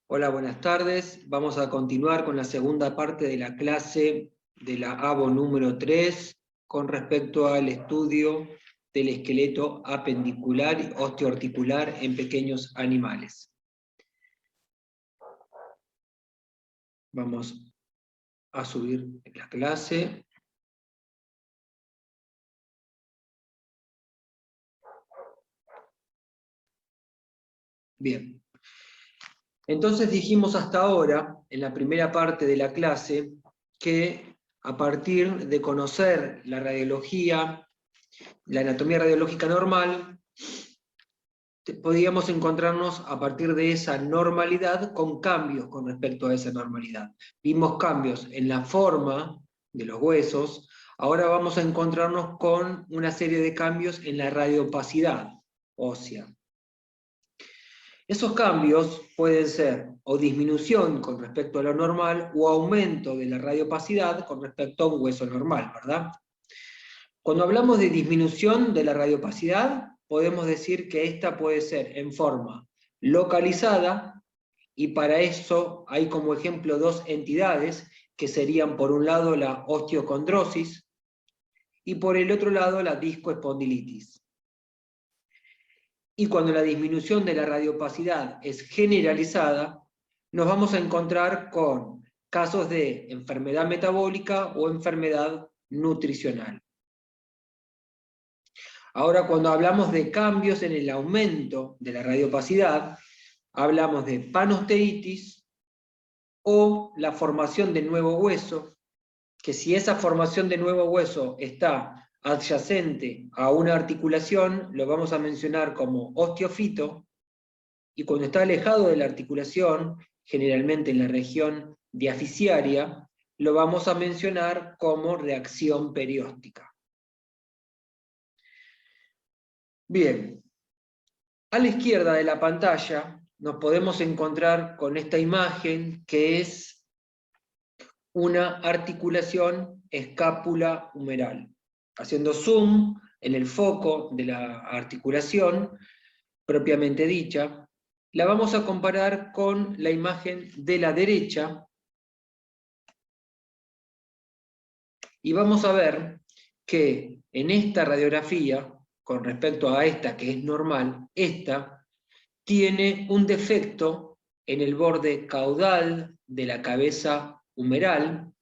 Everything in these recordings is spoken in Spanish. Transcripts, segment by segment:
Hola, buenas tardes. Vamos a continuar con la segunda parte de la clase de la ABO número 3 con respecto al estudio del esqueleto apendicular y osteoarticular en pequeños animales. Vamos a subir la clase. Bien. Entonces dijimos hasta ahora, en la primera parte de la clase, que a partir de conocer la radiología, la anatomía radiológica normal, podíamos encontrarnos a partir de esa normalidad con cambios con respecto a esa normalidad. Vimos cambios en la forma de los huesos, ahora vamos a encontrarnos con una serie de cambios en la radiopacidad ósea. Esos cambios pueden ser o disminución con respecto a lo normal o aumento de la radiopacidad con respecto a un hueso normal, ¿verdad? Cuando hablamos de disminución de la radiopacidad, podemos decir que esta puede ser en forma localizada, y para eso hay como ejemplo dos entidades, que serían por un lado la osteocondrosis y por el otro lado la discoespondilitis. Y cuando la disminución de la radiopacidad es generalizada, nos vamos a encontrar con casos de enfermedad metabólica o enfermedad nutricional. Ahora, cuando hablamos de cambios en el aumento de la radiopacidad, hablamos de panosteitis o la formación de nuevo hueso, que si esa formación de nuevo hueso está adyacente a una articulación, lo vamos a mencionar como osteofito, y cuando está alejado de la articulación, generalmente en la región diaficiaria, lo vamos a mencionar como reacción perióstica. Bien, a la izquierda de la pantalla nos podemos encontrar con esta imagen que es una articulación escápula-humeral. Haciendo zoom en el foco de la articulación propiamente dicha, la vamos a comparar con la imagen de la derecha y vamos a ver que en esta radiografía, con respecto a esta que es normal, esta tiene un defecto en el borde caudal de la cabeza humeral.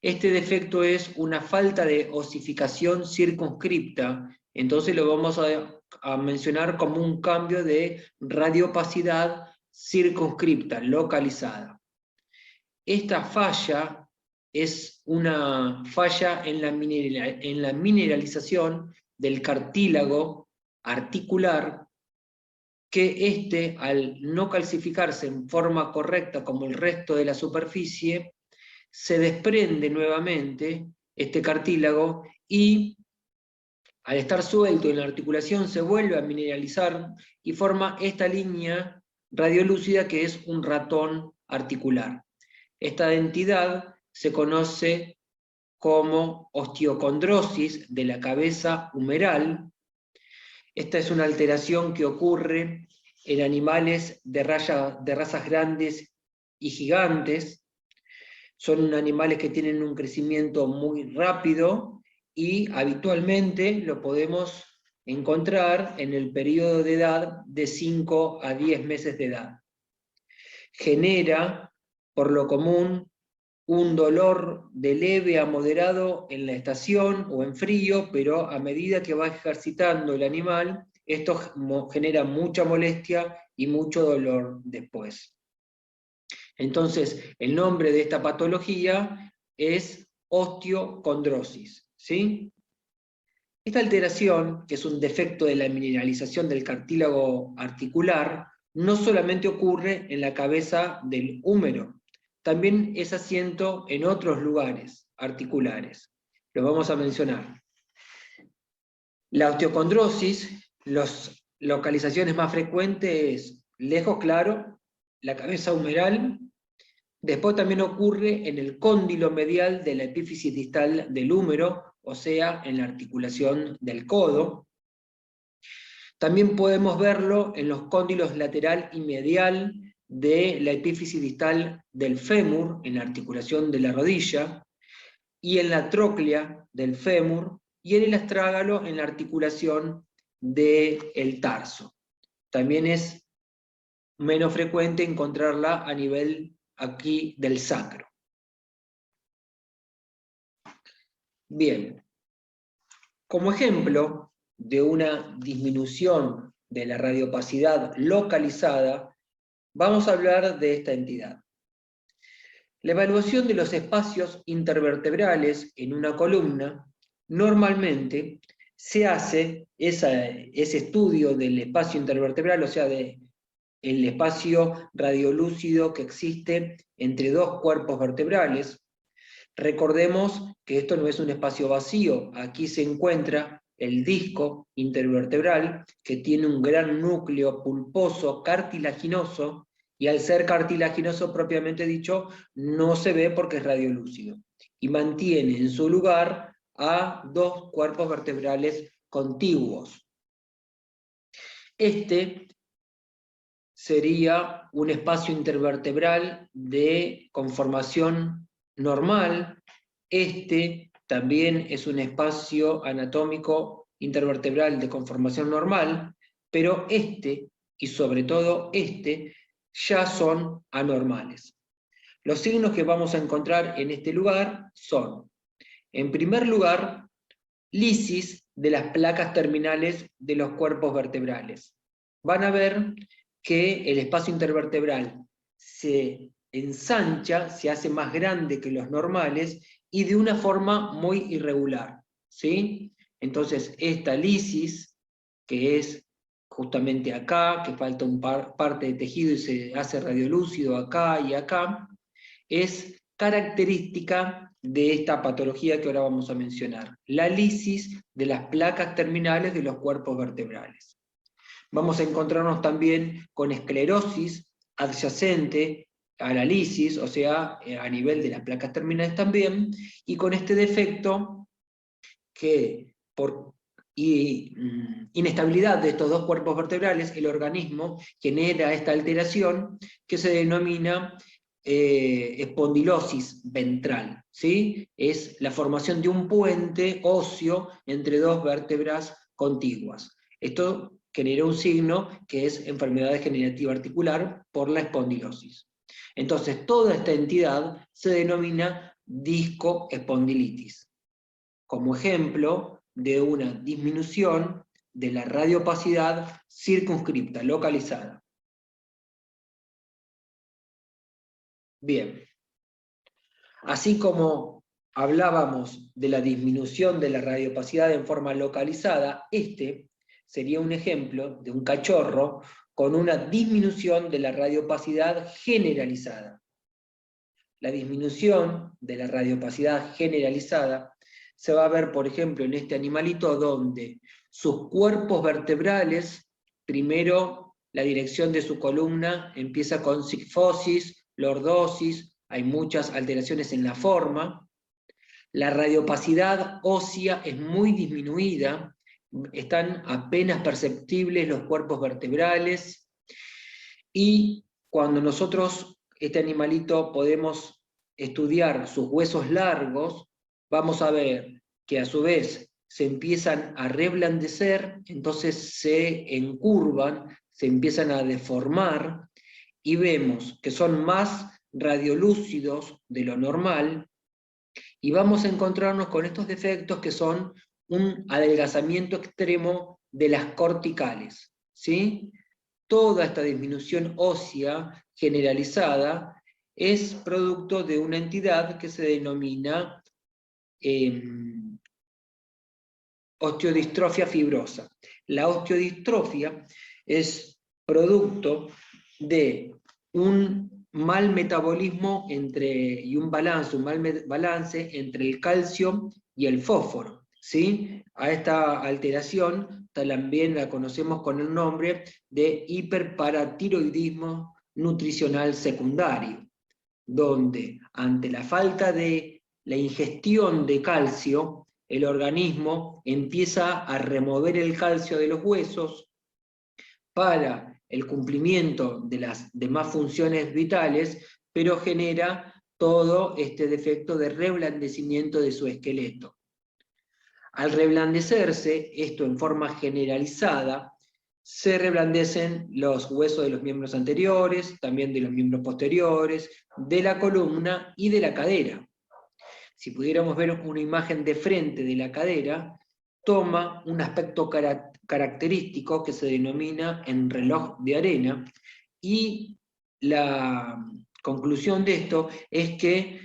Este defecto es una falta de osificación circunscripta, entonces lo vamos a mencionar como un cambio de radiopacidad circunscripta, localizada. Esta falla es una falla en la mineralización del cartílago articular, que al no calcificarse en forma correcta como el resto de la superficie, se desprende nuevamente este cartílago y al estar suelto en la articulación se vuelve a mineralizar y forma esta línea radiolúcida que es un ratón articular. Esta entidad se conoce como osteocondrosis de la cabeza humeral. Esta es una alteración que ocurre en animales de razas grandes y gigantes. Son animales que tienen un crecimiento muy rápido y habitualmente lo podemos encontrar en el periodo de edad de 5 a 10 meses de edad. Genera, por lo común, un dolor de leve a moderado en la estación o en frío, pero a medida que va ejercitando el animal, esto genera mucha molestia y mucho dolor después. Entonces, el nombre de esta patología es osteocondrosis, ¿sí? Esta alteración, que es un defecto de la mineralización del cartílago articular, no solamente ocurre en la cabeza del húmero, también es asiento en otros lugares articulares. Lo vamos a mencionar. La osteocondrosis, las localizaciones más frecuentes, lejos, claro, la cabeza humeral. Después también ocurre en el cóndilo medial de la epífisis distal del húmero, o sea, en la articulación del codo. También podemos verlo en los cóndilos lateral y medial de la epífisis distal del fémur, en la articulación de la rodilla, y en la tróclea del fémur, y en el astrágalo, en la articulación del tarso. También es menos frecuente encontrarla a nivel aquí del sacro. Bien, como ejemplo de una disminución de la radiopacidad localizada, vamos a hablar de esta entidad. La evaluación de los espacios intervertebrales en una columna, normalmente se hace ese estudio del espacio intervertebral, o sea, del espacio radiolúcido que existe entre dos cuerpos vertebrales. Recordemos que esto no es un espacio vacío, aquí se encuentra el disco intervertebral, que tiene un gran núcleo pulposo, cartilaginoso, y al ser cartilaginoso propiamente dicho, no se ve porque es radiolúcido, y mantiene en su lugar a dos cuerpos vertebrales contiguos. Este sería un espacio intervertebral de conformación normal. Este también es un espacio anatómico intervertebral de conformación normal, pero este, y sobre todo este, ya son anormales. Los signos que vamos a encontrar en este lugar son, en primer lugar, lisis de las placas terminales de los cuerpos vertebrales. Van a ver que el espacio intervertebral se ensancha, se hace más grande que los normales y de una forma muy irregular, ¿sí? Entonces esta lisis, que es justamente acá, que falta un parte de tejido y se hace radiolúcido acá y acá, es característica de esta patología que ahora vamos a mencionar, la lisis de las placas terminales de los cuerpos vertebrales. Vamos a encontrarnos también con esclerosis adyacente a la lisis, o sea, a nivel de las placas terminales también, y con este defecto que por inestabilidad de estos dos cuerpos vertebrales, el organismo genera esta alteración que se denomina espondilosis ventral, ¿sí? Es la formación de un puente óseo entre dos vértebras contiguas. Esto genera un signo que es enfermedad degenerativa articular por la espondilosis. Entonces, toda esta entidad se denomina discoespondilitis, como ejemplo de una disminución de la radiopacidad circunscripta, localizada. Bien, así como hablábamos de la disminución de la radiopacidad en forma localizada, este sería un ejemplo de un cachorro con una disminución de la radiopacidad generalizada. La disminución de la radiopacidad generalizada se va a ver, por ejemplo, en este animalito donde sus cuerpos vertebrales, primero la dirección de su columna empieza con sigfosis, lordosis, hay muchas alteraciones en la forma, la radiopacidad ósea es muy disminuida, están apenas perceptibles los cuerpos vertebrales, y cuando nosotros, este animalito, podemos estudiar sus huesos largos, vamos a ver que a su vez se empiezan a reblandecer, entonces se encurvan, se empiezan a deformar, y vemos que son más radiolúcidos de lo normal, y vamos a encontrarnos con estos defectos que son un adelgazamiento extremo de las corticales, ¿sí? Toda esta disminución ósea generalizada es producto de una entidad que se denomina osteodistrofia fibrosa. La osteodistrofia es producto de un mal metabolismo y un mal balance entre el calcio y el fósforo, ¿sí? A esta alteración también la conocemos con el nombre de hiperparatiroidismo nutricional secundario, donde ante la falta de la ingestión de calcio, el organismo empieza a remover el calcio de los huesos, para el cumplimiento de las demás funciones vitales, pero genera todo este defecto de reblandecimiento de su esqueleto. Al reblandecerse, esto en forma generalizada, se reblandecen los huesos de los miembros anteriores, también de los miembros posteriores, de la columna y de la cadera. Si pudiéramos ver una imagen de frente de la cadera, toma un aspecto característico que se denomina en reloj de arena, y la conclusión de esto es que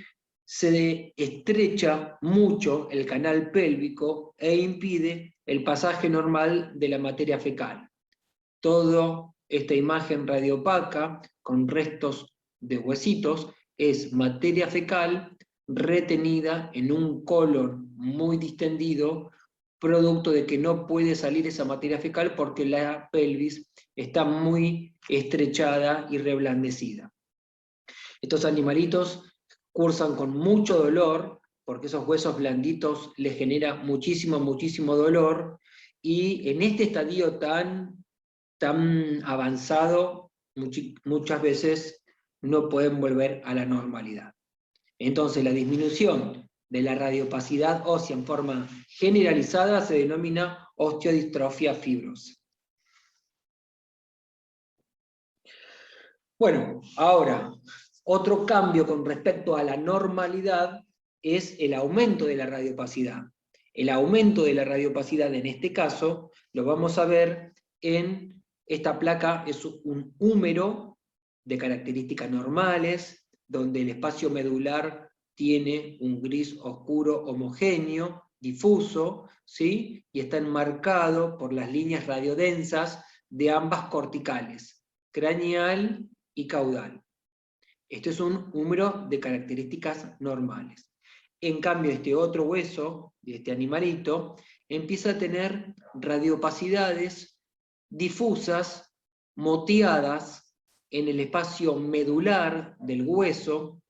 se estrecha mucho el canal pélvico e impide el pasaje normal de la materia fecal. Toda esta imagen radiopaca con restos de huesitos es materia fecal retenida en un colon muy distendido, producto de que no puede salir esa materia fecal porque la pelvis está muy estrechada y reblandecida. Estos animalitos cursan con mucho dolor, porque esos huesos blanditos les genera muchísimo, muchísimo dolor, y en este estadio tan avanzado, muchas veces no pueden volver a la normalidad. Entonces la disminución de la radiopacidad ósea en forma generalizada se denomina osteodistrofia fibrosa. Bueno, ahora, otro cambio con respecto a la normalidad es el aumento de la radiopacidad. El aumento de la radiopacidad en este caso lo vamos a ver en esta placa. Es un húmero de características normales, donde el espacio medular tiene un gris oscuro homogéneo, difuso, ¿sí? Y está enmarcado por las líneas radiodensas de ambas corticales, craneal y caudal. Este es un húmero de características normales. En cambio, este otro hueso, de este animalito, empieza a tener radiopacidades difusas, moteadas en el espacio medular del hueso,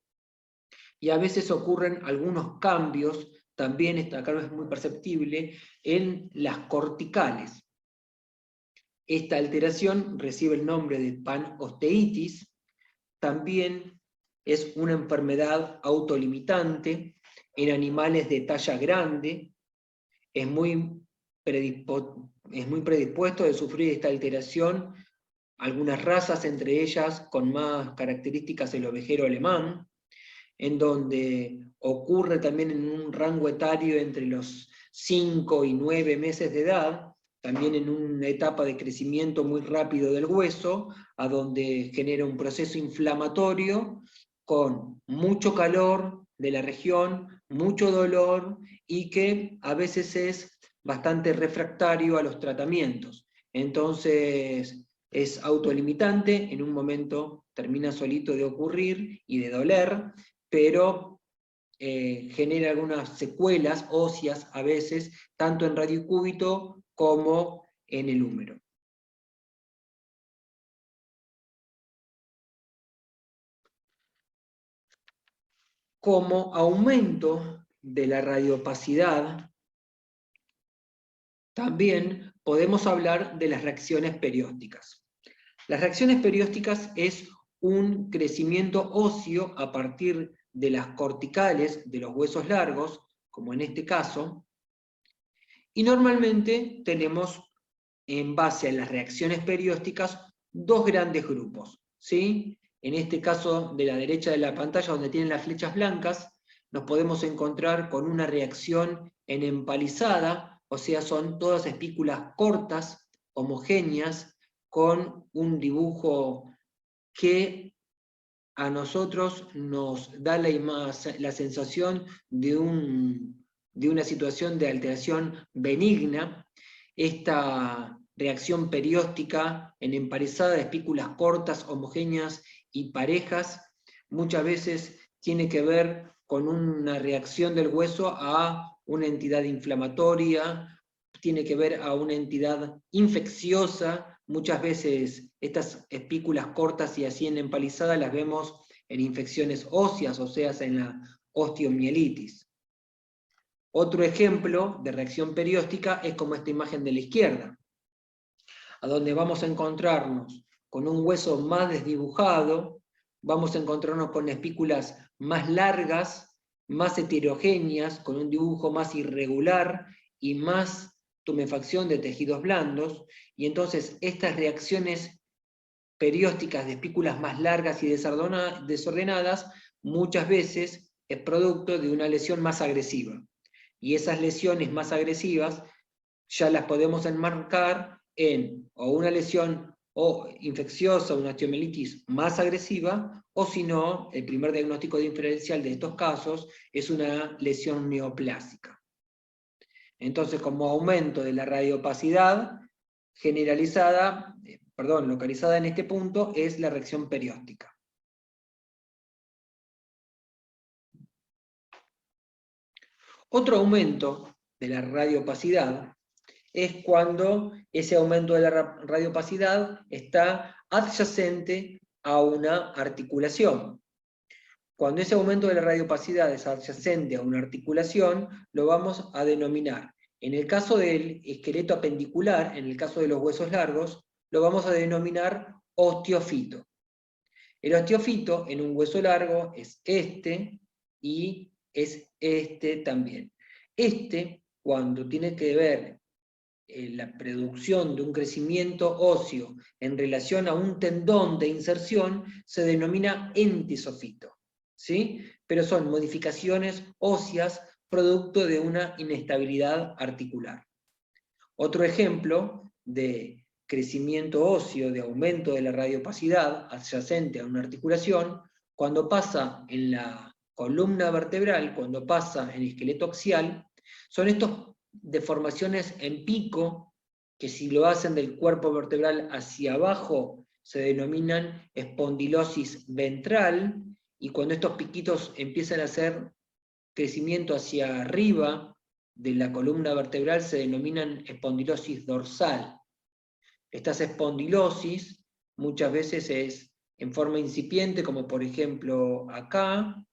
y a veces ocurren algunos cambios, también acá no es muy perceptible, en las corticales. Esta alteración recibe el nombre de panosteitis. También es una enfermedad autolimitante en animales de talla grande. Es muy predispuesto de sufrir esta alteración algunas razas, entre ellas con más características el ovejero alemán, en donde ocurre también en un rango etario entre los 5 y 9 meses de edad, también en una etapa de crecimiento muy rápido del hueso, a donde genera un proceso inflamatorio con mucho calor de la región, mucho dolor, y que a veces es bastante refractario a los tratamientos. Entonces es autolimitante, en un momento termina solito de ocurrir y de doler, pero genera algunas secuelas óseas a veces, tanto en radiocúbito como en el húmero. Como aumento de la radiopacidad, también podemos hablar de las reacciones periósticas. Las reacciones periósticas es un crecimiento óseo a partir de las corticales de los huesos largos, como en este caso, y normalmente tenemos, en base a las reacciones periósticas, dos grandes grupos, ¿sí? En este caso, de la derecha de la pantalla, donde tienen las flechas blancas, nos podemos encontrar con una reacción en empalizada, o sea, son todas espículas cortas, homogéneas, con un dibujo que a nosotros nos da la sensación de una situación de alteración benigna. Esta reacción perióstica en emparejada de espículas cortas, homogéneas y parejas, muchas veces tiene que ver con una reacción del hueso a una entidad inflamatoria, tiene que ver a una entidad infecciosa. Muchas veces estas espículas cortas y así en empalizada las vemos en infecciones óseas, o sea, en la osteomielitis. Otro ejemplo de reacción perióstica es como esta imagen de la izquierda. a donde vamos a encontrarnos con un hueso más desdibujado, vamos a encontrarnos con espículas más largas, más heterogéneas, con un dibujo más irregular y más tumefacción de tejidos blandos, y entonces estas reacciones periósticas de espículas más largas y desordenadas muchas veces es producto de una lesión más agresiva. Y esas lesiones más agresivas ya las podemos enmarcar en o una lesión o infecciosa, una osteomielitis más agresiva, o si no, el primer diagnóstico diferencial de estos casos es una lesión neoplásica. Entonces, como aumento de la radiopacidad generalizada, localizada en este punto, es la reacción perióstica. Otro aumento de la radiopacidad es cuando ese aumento de la radiopacidad está adyacente a una articulación. Cuando ese aumento de la radiopacidad es adyacente a una articulación, lo vamos a denominar, en el caso del esqueleto apendicular, en el caso de los huesos largos, lo vamos a denominar osteofito. El osteofito en un hueso largo es este y es este también. Este, cuando tiene que ver la producción de un crecimiento óseo en relación a un tendón de inserción, se denomina entisofito, ¿sí? Pero son modificaciones óseas producto de una inestabilidad articular. Otro ejemplo de crecimiento óseo, de aumento de la radiopacidad adyacente a una articulación, cuando pasa en la columna vertebral, cuando pasa en el esqueleto axial, son estas deformaciones en pico, que si lo hacen del cuerpo vertebral hacia abajo, se denominan espondilosis ventral, y cuando estos piquitos empiezan a hacer crecimiento hacia arriba de la columna vertebral, se denominan espondilosis dorsal. Estas espondilosis muchas veces es en forma incipiente, como por ejemplo acá,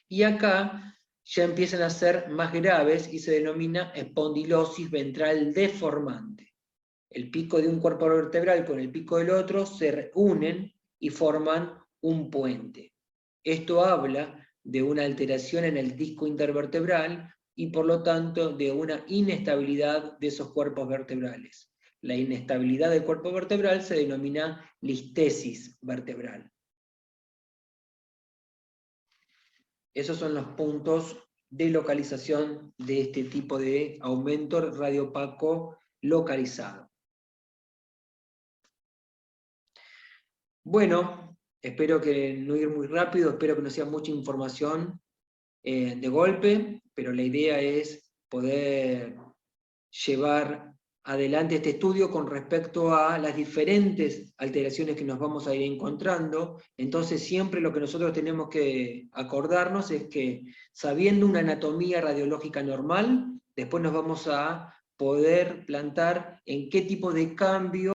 y acá ya empiezan a ser más graves y se denomina espondilosis ventral deformante. El pico de un cuerpo vertebral con el pico del otro se unen y forman un puente. Esto habla de una alteración en el disco intervertebral y por lo tanto de una inestabilidad de esos cuerpos vertebrales. La inestabilidad del cuerpo vertebral se denomina listesis vertebral. Esos son los puntos de localización de este tipo de aumento radiopaco localizado. Bueno, espero que no ir muy rápido, espero que no sea mucha información de golpe, pero la idea es poder llevar adelante este estudio con respecto a las diferentes alteraciones que nos vamos a ir encontrando. Entonces siempre lo que nosotros tenemos que acordarnos es que sabiendo una anatomía radiológica normal, después nos vamos a poder plantar en qué tipo de cambio